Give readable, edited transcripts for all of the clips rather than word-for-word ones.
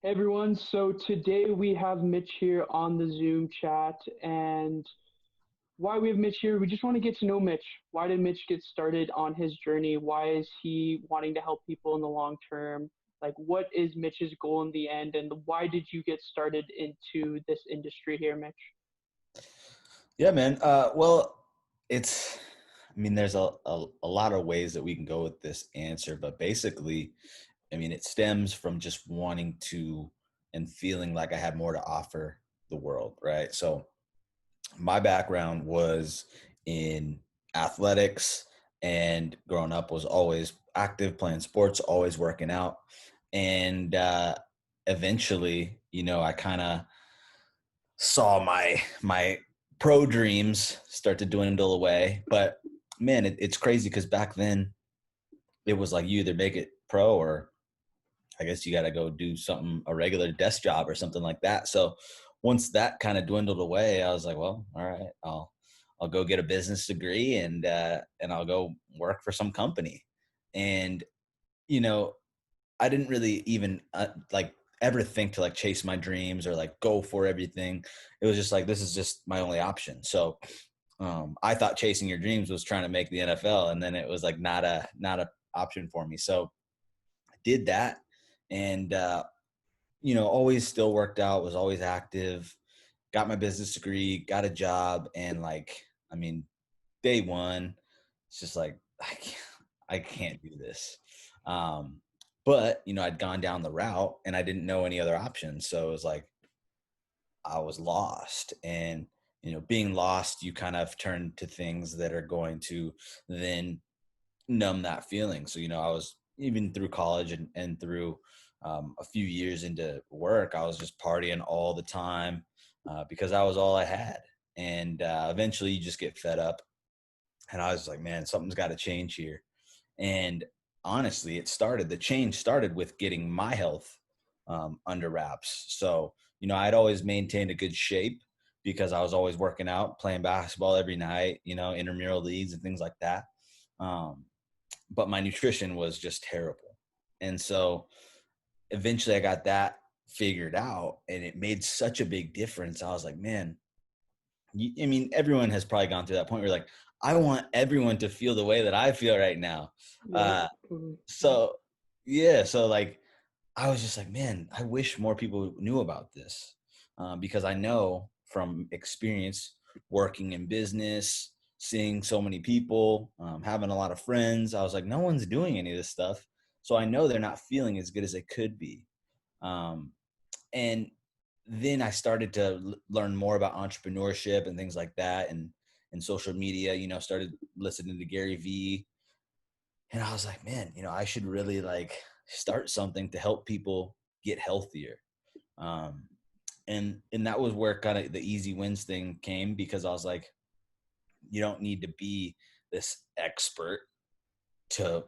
Hey everyone, so today we have Mitch here on the Zoom chat, and why we have Mitch here, we just want to get to know Mitch. Why did Mitch get started on his journey? Why is he wanting to help people in the long term? Like, what is Mitch's goal in the end, and why did you get started into this industry here, Mitch? Yeah, man. There's a lot of ways that we can go with this answer, but basically, it stems from just wanting to and feeling like I had more to offer the world, right? So my background was in athletics, and growing up was always active, playing sports, always working out. And eventually, I kind of saw my pro dreams start to dwindle away. But man, it's crazy because back then it was like you either make it pro or I guess you got to go do something, a regular desk job or something like that. So once that kind of dwindled away, I was like, well, all right, I'll go get a business degree and I'll go work for some company. And you know, I didn't really even like ever think to like chase my dreams or like go for everything. It was just like this is just my only option. So I thought chasing your dreams was trying to make the NFL, and then it was like not a option for me. So I did that, and always still worked out, was always active, got my business degree, got a job, and day one, it's just like I can't do this. Um, but I'd gone down the route and I didn't know any other options, so it was like I was lost. And being lost, you kind of turn to things that are going to then numb that feeling. So I was even through college and through a few years into work, I was just partying all the time because that was all I had. And eventually, you just get fed up. And I was like, man, something's got to change here. And honestly, the change started with getting my health under wraps. So, I'd always maintained a good shape because I was always working out, playing basketball every night, intramural leagues and things like that. Um, but my nutrition was just terrible. And so eventually I got that figured out and it made such a big difference. I was like, man, everyone has probably gone through that point where like, I want everyone to feel the way that I feel right now. Yep. Uh, Mhm. so yeah, so like I was just like, man, I wish more people knew about this because I know from experience working in business, seeing so many people, having a lot of friends. I was like, no one's doing any of this stuff, so I know they're not feeling as good as they could be. Um, and then I started to learn more about entrepreneurship and things like that, and social media. Started listening to Gary Vee, and I was like, man, I should really like start something to help people get healthier. Um, and that was where kind of the easy wins thing came because I was like, you don't need to be this expert to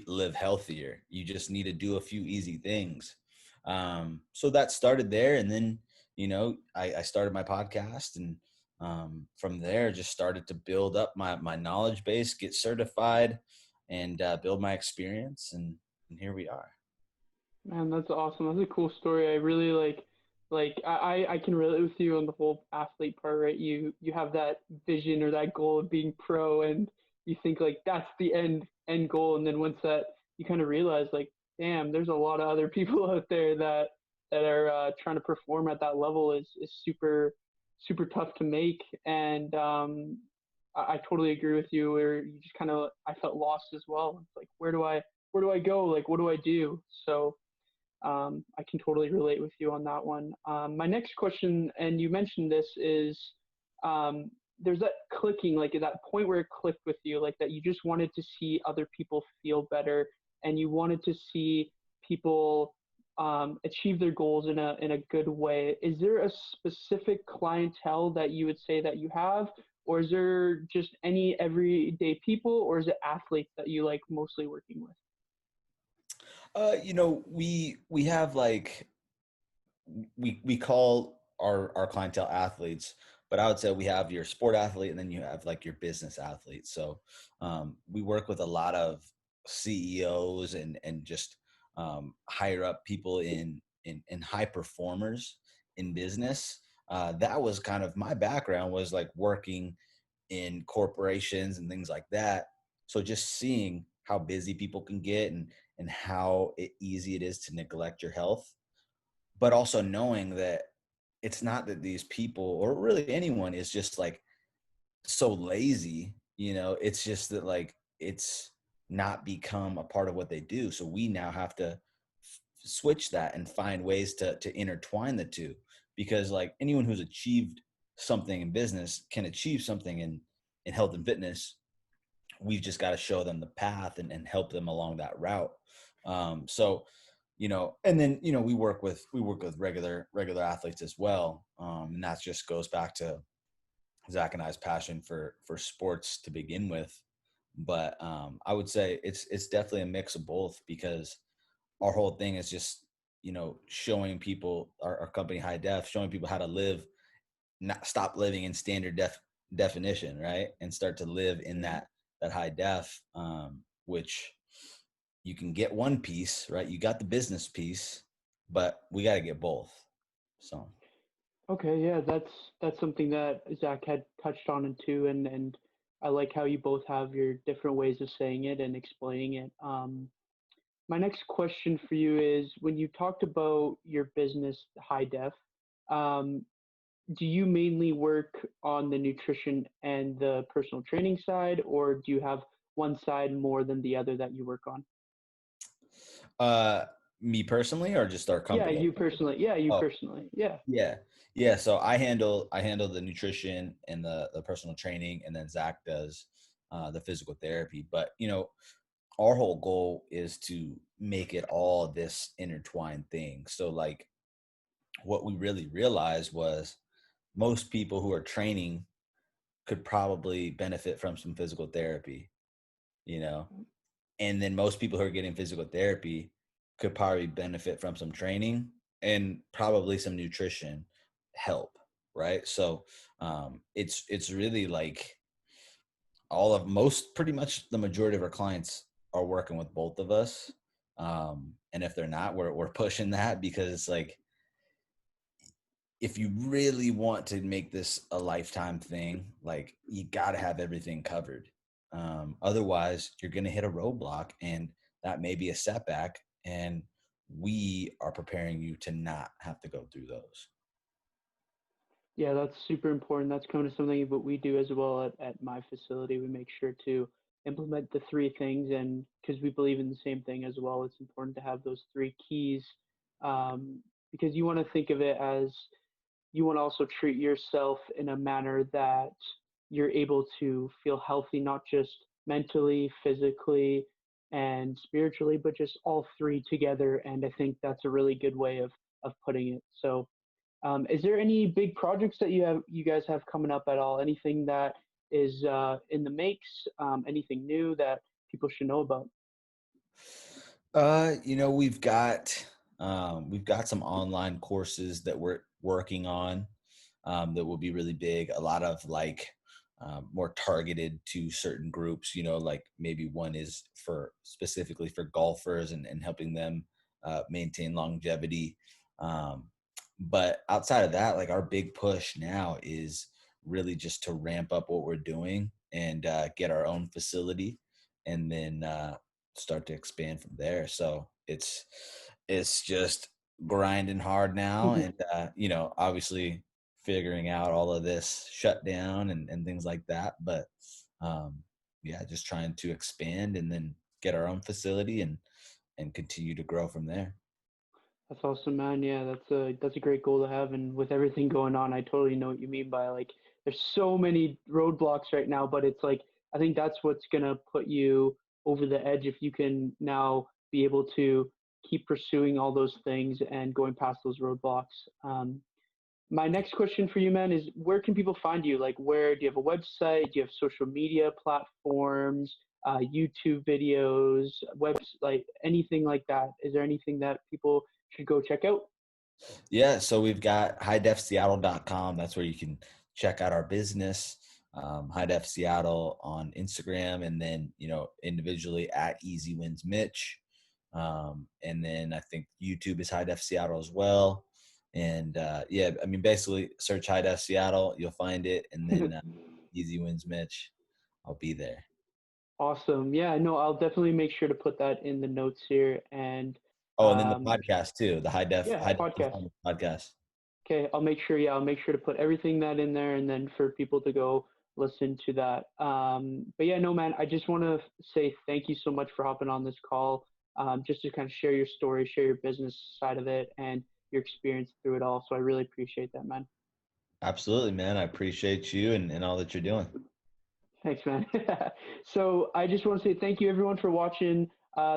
live healthier. You just need to do a few easy things. So that started there, and then I started my podcast, and from there just started to build up my knowledge base, get certified, and build my experience, and here we are. Man, that's awesome. That's a cool story. I really I can relate with you on the whole athlete part, right? You have that vision or that goal of being pro and you think like that's the end goal, and then once that you kind of realize like, damn, there's a lot of other people out there that are trying to perform at that level is super tough to make. And I totally agree with you where you just kind of I felt lost as well. It's like where do I go? Like what do I do? So I can totally relate with you on that one. My next question, and you mentioned this, is there's that clicking, like at that point where it clicked with you, like that you just wanted to see other people feel better, and you wanted to see people achieve their goals in a good way. Is there a specific clientele that you would say that you have, or is there just any everyday people, or is it athletes that you like mostly working with? We have like we call our clientele athletes, but I would say we have your sport athlete and then you have like your business athlete. So we work with a lot of CEOs and just higher up people in and high performers in business. That was kind of my background, was like working in corporations and things like that. So just seeing how busy people can get, and how easy it is to neglect your health, but also knowing that it's not that these people, or really anyone, is just like so lazy, it's just that, like, it's not become a part of what they do. So we now have to switch that and find ways to intertwine the two, because like anyone who's achieved something in business can achieve something in health and fitness. We've just got to show them the path, and help them along that route. So and then we work with regular athletes as well, and that just goes back to Zach and I's passion for sports to begin with. But I would say it's definitely a mix of both, because our whole thing is just showing people, our company HIDEF, showing people how to live, not stop living in standard definition, right, and start to live in that high def, which you can get one piece, right? You got the business piece, but we got to get both. So Okay, yeah, that's something that Zach had touched on it too, and I like how you both have your different ways of saying it and explaining it. My next question for you is, when you talked about your business, High Def, um, do you mainly work on the nutrition and the personal training side, or do you have one side more than the other that you work on? uh me personally, or just our Yeah, company? you personally. Yeah, you Oh, personally. Yeah. yeah. Yeah. So I handle the nutrition and the personal training, and then Zach does the physical therapy. But our whole goal is to make it all this intertwined thing. So like, what we really realized was most people who are training could probably benefit from some physical therapy, you know, and then most people who are getting physical therapy could probably benefit from some training and probably some nutrition help, right? So it's really like pretty much the majority of our clients are working with both of us. And if they're not, we're pushing that, because it's like, if you really want to make this a lifetime thing, like, you got to have everything covered. Otherwise, you're going to hit a roadblock, and that may be a setback. And we are preparing you to not have to go through those. Yeah, that's super important. That's kind of something that we do as well at my facility. We make sure to implement the three things, and because we believe in the same thing as well, it's important to have those three keys, um, because you want to think of it as, you want to also treat yourself in a manner that you're able to feel healthy, not just mentally, physically, and spiritually, but just all three together. And I think that's a really good way of putting it. So, is there any big projects that you guys have coming up at all? Anything that is in the makes? Anything new that people should know about? We've got some online courses that we're working on, that will be really big. A lot of like, more targeted to certain groups. Like maybe one is for specifically for golfers, and helping them maintain longevity. Um, but outside of that, like, our big push now is really just to ramp up what we're doing, and get our own facility, and then start to expand from there. So it's just grinding hard now, and obviously figuring out all of this shutdown, and things like that. But um, yeah, just trying to expand, and then get our own facility, and continue to grow from there. That's awesome, man. Yeah, that's a great goal to have. And with everything going on, I totally know what you mean by, like, there's so many roadblocks right now, but it's like, I think that's what's gonna put you over the edge if you can now be able to keep pursuing all those things and going past those roadblocks. My next question for you, man, is, where can people find you? Like, where do you have a website? Do you have social media platforms, YouTube videos, like anything like that? Is there anything that people should go check out? Yeah, so we've got highdefseattle.com. That's where you can check out our business. High Def Seattle on Instagram, and then individually at Easy Wins Mitch. And then I think YouTube is HIDEF Seattle as well. And yeah, I mean, basically search HIDEF Seattle, you'll find it. And then Easy Wins Mitch, I'll be there. Awesome. Yeah, no, I'll definitely make sure to put that in the notes here. And Oh, and then the um, podcast too, the yeah, HIDEF podcast. Performance podcast. Okay, I'll make sure. Yeah, I'll make sure to put everything that in there, and then for people to go listen to that. But yeah, no, man, I just want to say thank you so much for hopping on this call, just to kind of share your story, share your business side of it, and your experience through it all. So I really appreciate that, man. Absolutely, man. I appreciate you and all that you're doing. Thanks, man. So I just want to say thank you, everyone, for watching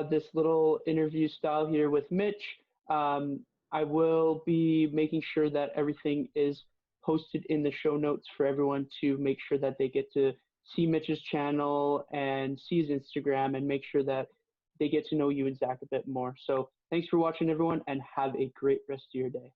this little interview style here with Mitch. Um, I will be making sure that everything is posted in the show notes for everyone to make sure that they get to see Mitch's channel and see his Instagram and make sure that they get to know you and Zach a bit more. So thanks for watching, everyone, and have a great rest of your day.